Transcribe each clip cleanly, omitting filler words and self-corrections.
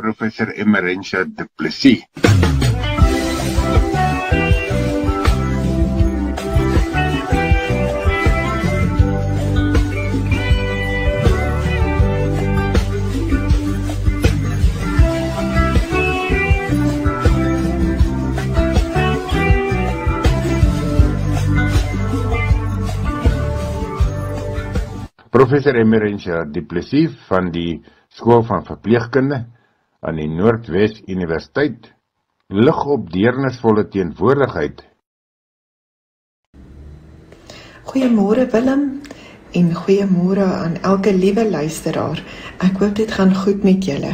Professor Emerentia Du Plessis. Professor Emerentia Du Plessis van die Skool van Verpleegkunde aan die Noordwes Universiteit lig op deernisvolle teenwoordigheid. Goeiemôre Willem en goeiemôre aan elke liewe luisteraar. Ek hoop dit gaan goed met julle.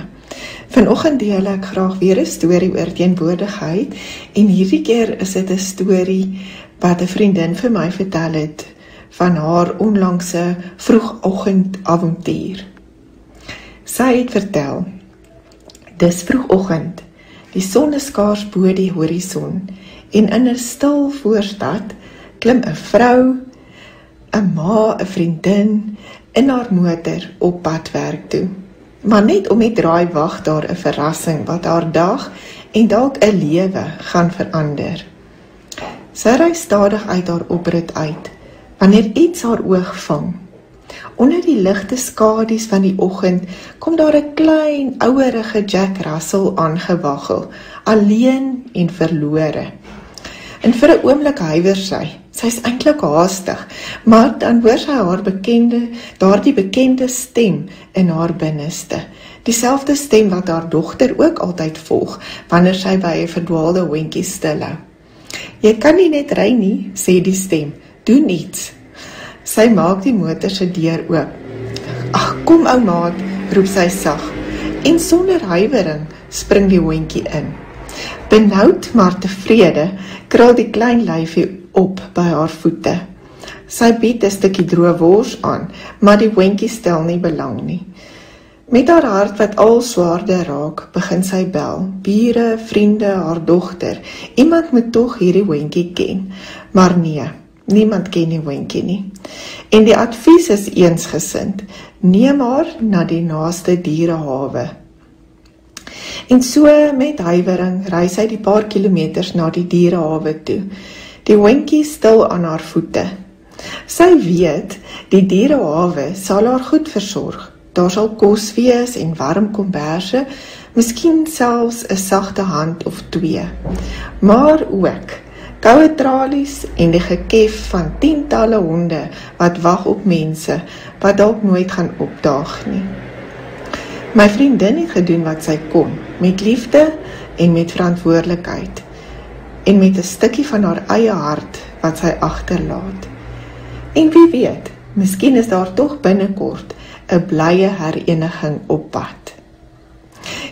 Vanoggend deel ek graag weer 'n storie oor teenwoordigheid en hierdie keer is dit 'n storie wat 'n vriendin vir my vertel het van haar onlangse vroegoggendavontuur. Sy het vertel, dis vroegoggend, die son is skaars bo die horison en in 'n stil voorstad klim 'n vrou, 'n ma, 'n vriendin in haar motor op pad werk toe. Maar net om die draai wag daar 'n verrassing wat haar dag en dalk 'n lewe gaan verander. Sy ry stadig uit haar oprit uit, wanneer iets haar oog vang. Onder die ligte skadu's van die oggend kom daar 'n klein, ouerige Jack Russell aangewaggel, alleen en verlore. En vir 'n oomblik huiwer sy's eintlik haastig, maar dan hoor sy daardie bekende stem in haar binneste. Dieselfde stem wat haar dogter ook altyd volg, wanneer sy by 'n verdwaalde hondjie stilhou. Jy kan nie net ry nie, sê die stem. Doen iets. Sy maak die motor se deur oop. Ag, kom ou maat, roep sy sag. En sonder huiwering spring die hondjie in. Benoud maar tevrede, krul die klein lyfie op by haar voete. Sy bied 'n stukkie droë wors aan, maar die hondjie stel nie belang nie. Met haar hart wat al swaarder raak, begin sy bel. Bure, vriende, haar dogter. Iemand moet tog hierdie hondjie ken. Maar nee, niemand ken die hondjie nie. En die advies is eensgesind. Neem haar na die naaste dierehawe. En so met huiwering ry sy die paar kilometers na die dierehawe toe. Die hondjie stil aan haar voete. Sy weet, die dierehawe sal haar goed versorg. Daar sal kos wees en warm komberse, miskien selfs 'n sagte hand of twee. Maar ook koue tralies en die gekef van tientalle honde wat wag op mense wat dalk nooit gaan opdaag nie. My vriendin het gedoen wat sy kon, met liefde en met verantwoordelikheid en met 'n stukkie van haar eie hart wat sy agterlaat. En wie weet, miskien is daar tog binnekort 'n blye hereniging op pad.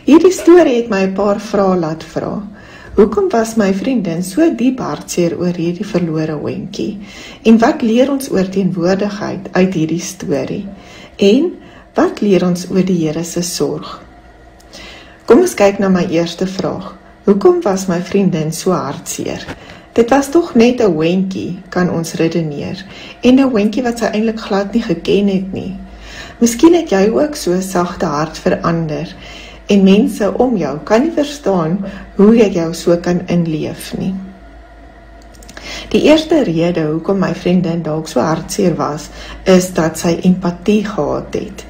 Hierdie storie het my 'n paar vrae laat vra. Hoekom was my vriendin so diep hartseer oor hierdie verlore hondjie? En wat leer ons oor teenwoordigheid uit hierdie storie? En wat leer ons oor die Here se sorg? Kom ons kyk na my eerste vraag. Hoekom was my vriendin so hartseer? Dit was tog net 'n hondjie, kan ons redeneer. En 'n hondjie wat sy eintlik glad nie geken het nie. Miskien het jy ook so 'n sagte hart verander. En mense om jou kan nie verstaan hoe jy jou so kan inleef nie. Die eerste rede hoekom my vriendin dalk so hartseer was, is dat sy empatie gehad het.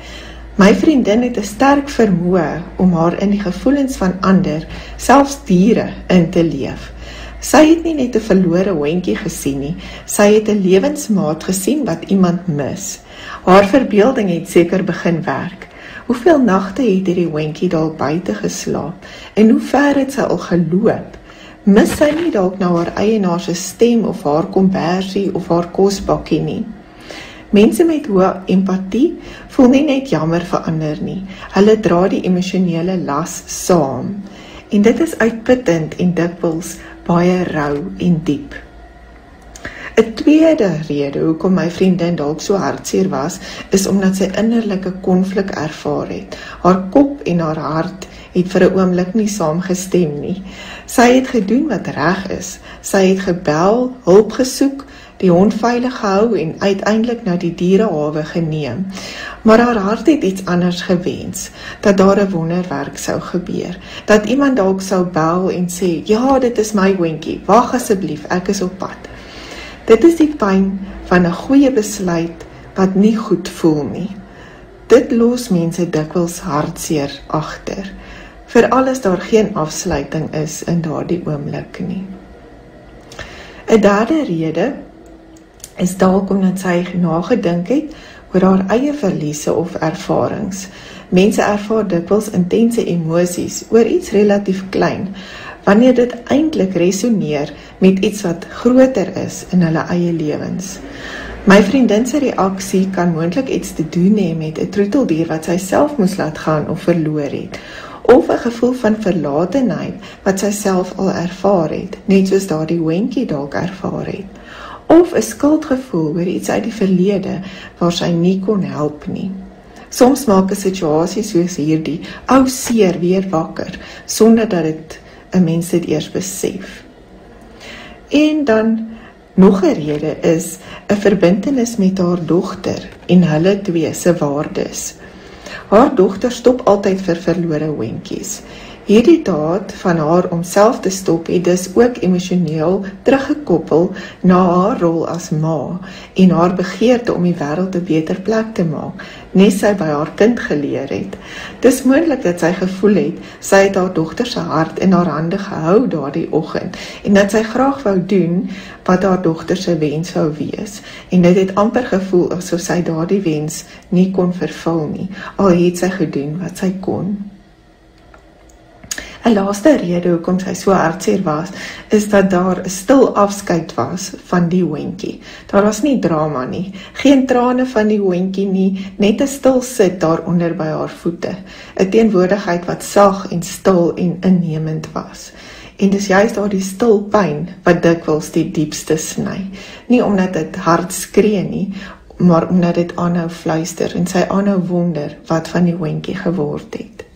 My vriendin het 'n sterk vermoë om haar in die gevoelens van ander, selfs diere, in te leef. Sy het nie net 'n verlore hondjie gesien nie, sy het 'n lewensmaat gesien wat iemand mis. Haar verbeelding het seker begin werk. Hoeveel nagte het hierdie hondjie dalk buite geslaap? En hoe ver het sy al geloop? Mis sy nie dalk na haar eienaar se stem of haar kombersie of haar kosbakkie nie? Mense met hoë empatie voel nie net jammer vir ander nie. Hulle dra die emosionele las saam. En dit is uitputtend en dikwels baie rou en diep. 'n tweede rede hoekom my vriendin dalk so hartseer was, is omdat sy innerlike konflik ervaar het. Haar kop en haar hart het vir 'n oomblik nie saamgestem nie. Sy het gedoen wat reg is. Sy het gebel, hulp gesoek, die hond veilig gehou en uiteindelik na die dierehawe geneem. Maar haar hart het iets anders gewens, dat daar 'n wonderwerk sou gebeur, dat iemand dalk sou bel en sê, ja, dit is my hondjie, wag asseblief, ek is op pad. Dit is die pyn van 'n goeie besluit wat nie goed voel nie. Dit los mense dikwels hartseer agter, veral as daar geen afsluiting is in daardie oomblik nie. 'n derde rede is dalk omdat sy nagedink het oor haar eie verliese of ervarings. Mense ervaar dikwels intense emosies oor iets relatief klein, wanneer dit eintlik resoneer met iets wat groter is in hulle eie lewens. My vriendin se reaksie kan moontlik iets te doen hê met 'n troeteldier wat sy self moes laat gaan of verloor het, of 'n gevoel van verlatenheid wat sy self al ervaar het, net soos daardie hondjie dalk ervaar het, of 'n skuldgevoel oor iets uit die verlede waar sy nie kon help nie. Soms maak 'n situasie soos hierdie ou seer weer wakker, sonder dat 'n mens dit eers besef. En dan nog 'n rede is 'n verbintenis met haar dogter en hulle twee se waardes. Haar dogter stop altyd vir verlore hondjies. Hierdie daad van haar om self te stop het dus ook emosioneel teruggekoppel na haar rol as ma en haar begeerte om die wêreld 'n beter plek te maak, net sy by haar kind geleer het. Dis moontlik dat sy gevoel het, sy het haar dogter se hart in haar hande gehou daardie oggend en dat sy graag wou doen wat haar dogter se wens wou wees. En dit het amper gevoel asof sy daardie wens nie kon vervul nie, al het sy gedoen wat sy kon. 'n laaste rede hoekom sy so hartseer was, is dat daar 'n stil afskeid was van die hondjie. Daar was nie drama nie, geen trane van die hondjie nie, net 'n stil sit daaronder by haar voete. 'n Teenwoordigheid wat sag en stil en innemend was. En dis juist daardie stil pyn wat dikwels die diepste sny. Nie omdat dit hard skree nie, maar omdat dit aanhou fluister en sy aanhou wonder wat van die hondjie geword het.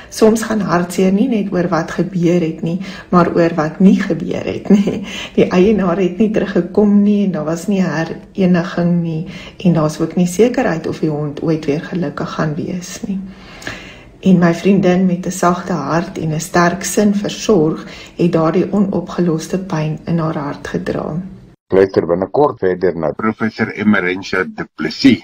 Soms gaan hartseer nie net oor wat gebeur het nie, maar oor wat nie gebeur het nie. Die eienaar het nie teruggekom nie, en daar was nie hereniging nie, en daar's ook nie sekerheid of die hond ooit weer gelukkig gaan wees nie. En my vriendin met 'n sagte hart en 'n sterk sin vir sorg, het daardie onopgeloste pyn in haar hart gedra. Luister binnekort verder na Professor Emerentia Du Plessis.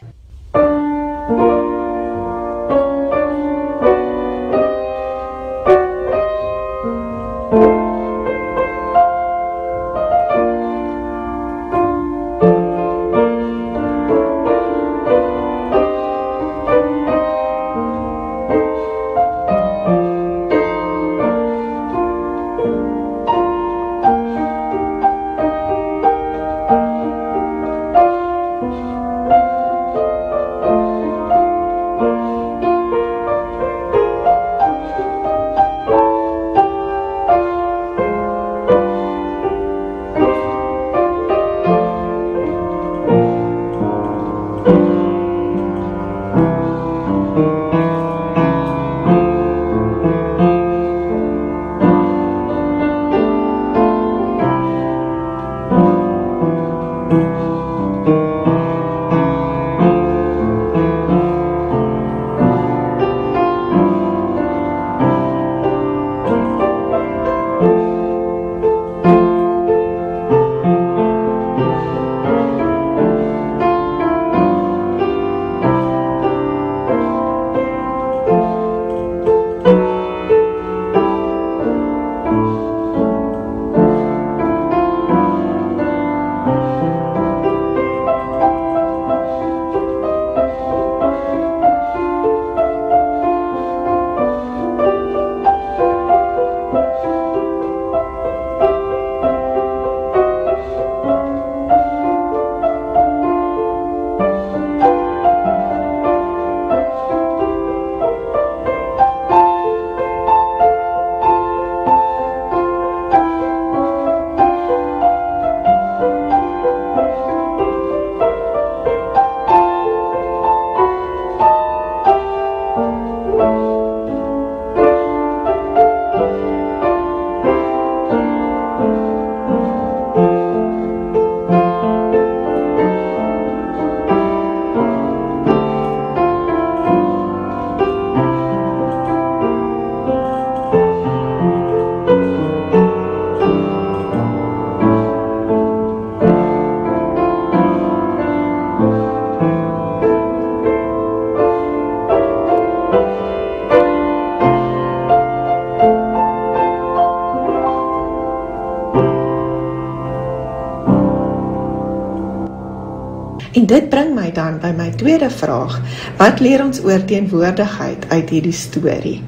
En dit bring my dan by my tweede vraag, wat leer ons oor teenwoordigheid uit hierdie storie?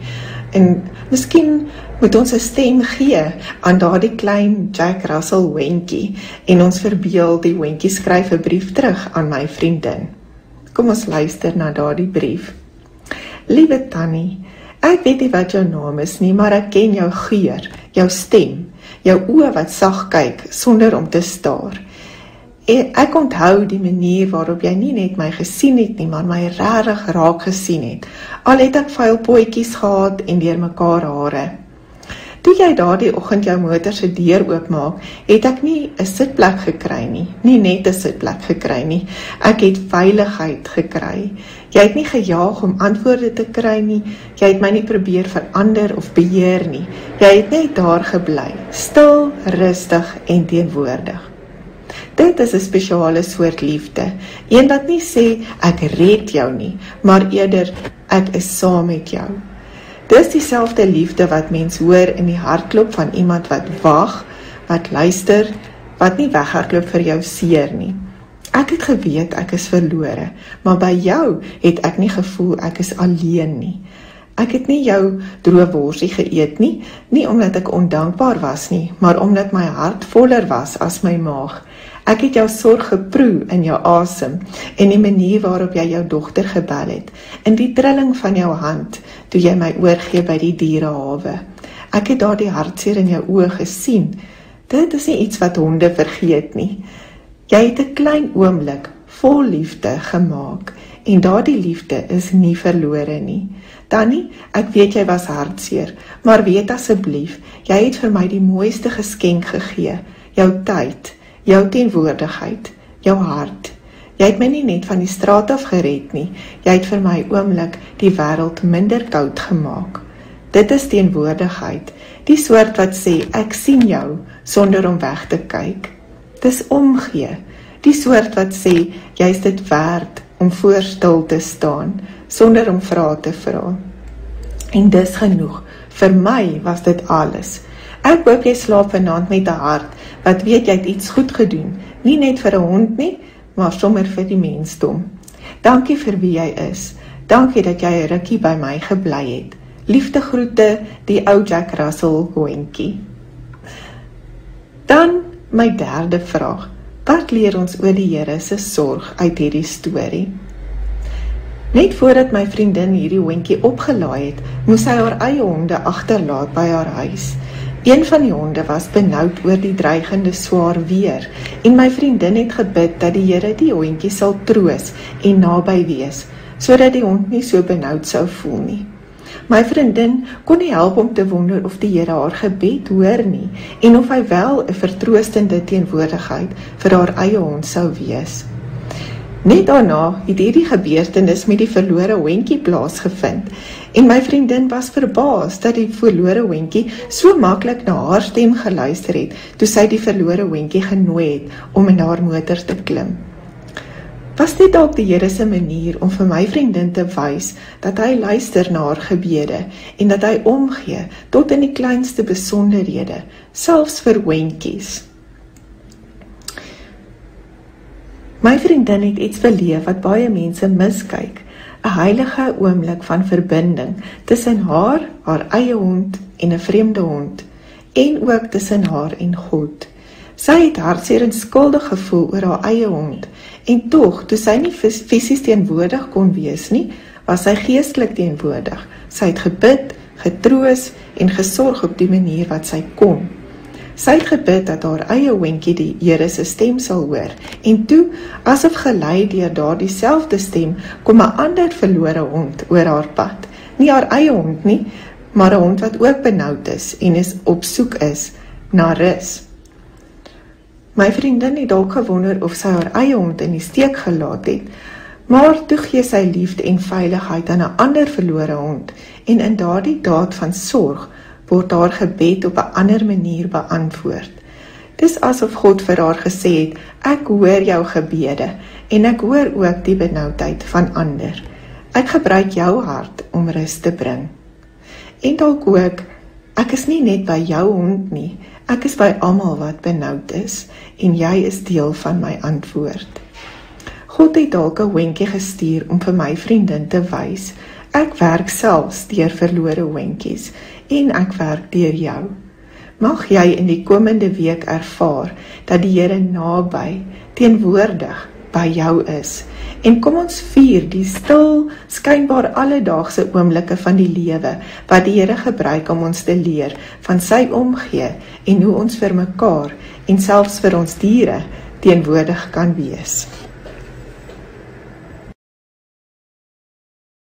En miskien moet ons 'n stem gee aan daardie klein Jack Russell hondjie en ons verbeel die hondjie skryf 'n brief terug aan my vriendin. Kom ons luister na daardie brief. Liewe Tannie, ek weet nie wat jou naam is nie, maar ek ken jou geur, jou stem, jou oë wat sag kyk sonder om te staar. Ek onthou die manier waarop jy nie net my gesien het nie, maar my regtig raak gesien het. Al het ek vuil potjies gehad en deur mekaar hare. Toe jy daardie oggend jou motor se deur oopmaak, het ek nie 'n sitplek gekry nie, nie net 'n sitplek gekry nie. Ek het veiligheid gekry. Jy het nie gejaag om antwoorde te kry nie. Jy het my nie probeer verander of beheer nie. Jy het net daar gebly, stil, rustig en teenwoordig. Dit is 'n spesiale soort liefde, een wat nie sê ek red jou nie, maar eerder ek is saam met jou. Dis dieselfde liefde wat mens hoor in die hartklop van iemand wat wag, wat luister, wat nie weghardloop vir jou seer nie. Ek het geweet ek is verlore, maar by jou het ek nie gevoel ek is alleen nie. Ek het nie jou droë worsie geëet nie, nie omdat ek ondankbaar was nie, maar omdat my hart voller was as my maag. Ek het jou sorg geproe in jou asem en die manier waarop jy jou dogter gebel het, in die trilling van jou hand toe jy my oorgee by die dierehawe. Ek het daardie hartseer in jou oë gesien. Dit is nie iets wat honde vergeet nie. Jy het 'n klein oomblik vol liefde gemaak en daardie liefde is nie verlore nie. Tannie, ek weet jy was hartseer, maar weet asseblief, jy het vir my die mooiste geskenk gegee, jou tyd, jou teenwoordigheid, jou hart. Jy het my nie net van die straat af gered nie, jy het vir my oomblik die wêreld minder koud gemaak. Dit is teenwoordigheid, die soort wat sê, ek sien jou, sonder om weg te kyk. Dis omgee, die soort wat sê, jy is dit werd om voor stil te staan, sonder om vrae te vra. En dis genoeg, vir my was dit alles. Ek hoop jy slaap vanaand met 'n hart, wat weet jy het iets goed gedoen, nie net vir 'n hond nie, maar sommer vir die mensdom. Dankie vir wie jy is, dankie dat jy 'n rukkie by my gebly het. Liefde groete, die ou Jack Russell hondjie. Dan my derde vraag, wat leer ons oor die Here se sorg uit hierdie storie? Net voordat my vriendin hierdie hondjie opgelaai het, moes sy haar eie honde agterlaat by haar huis. Een van die honde was benoud oor die dreigende swaar weer en my vriendin het gebid dat die Here die hondjie sal troos en naby wees, sodat die hond nie so benoud sou voel nie. My vriendin kon nie help om te wonder of die Here haar gebed hoor nie en of hy wel 'n vertroostende teenwoordigheid vir haar eie hond sou wees. Net daarna het hierdie gebeurtenis met die verlore hondjie plaasgevind en my vriendin was verbaas dat die verlore hondjie so maklik na haar stem geluister het toe sy die verlore hondjie genooi het om in haar motor te klim. Was dit dalk die Here se manier om vir my vriendin te wys dat hy luister na haar gebede en dat hy omgee tot in die kleinste besonderhede, selfs vir hondjies. My vriendin het iets beleef wat baie mense miskyk, 'n heilige oomblik van verbinding tussen haar eie hond en 'n vreemde hond, en ook tussen haar en God. Sy het hartseer en skuldig gevoel oor haar eie hond, en tog, toe sy nie fisies teenwoordig kon wees nie, was sy geestelik teenwoordig. Sy het gebid, getroos en gesorg op die manier wat sy kon. Sy het gebid dat haar eie hondjie die Here se stem sal hoor, en toe, asof gelei deur daardie selfde stem, kom 'n ander verlore hond oor haar pad. Nie haar eie hond nie, maar 'n hond wat ook benoud is en op soek is na rus. My vriendin het dalk gewonder of sy haar eie hond in die steek gelaat het, maar toe gee sy liefde en veiligheid aan 'n ander verlore hond, en in daardie daad van sorg word haar gebed op 'n ander manier beantwoord. Dis asof God vir haar gesê het, ek hoor jou gebede, en ek hoor ook die benoudheid van ander. Ek gebruik jou hart om rus te bring. En dalk ook, ek is nie net by jou hond nie, ek is by almal wat benoud is, en jy is deel van my antwoord. God het dalk 'n hondjie gestuur om vir my vriendin te wys. Ek werk selfs deur verlore hondjies en ek werk deur jou. Mag jy in die komende week ervaar dat die Here naby, teenwoordig by jou is. En kom ons vier die stil, skynbaar alledaagse oomblikke van die lewe, wat die Here gebruik om ons te leer van sy omgee en hoe ons vir mekaar en selfs vir ons diere teenwoordig kan wees.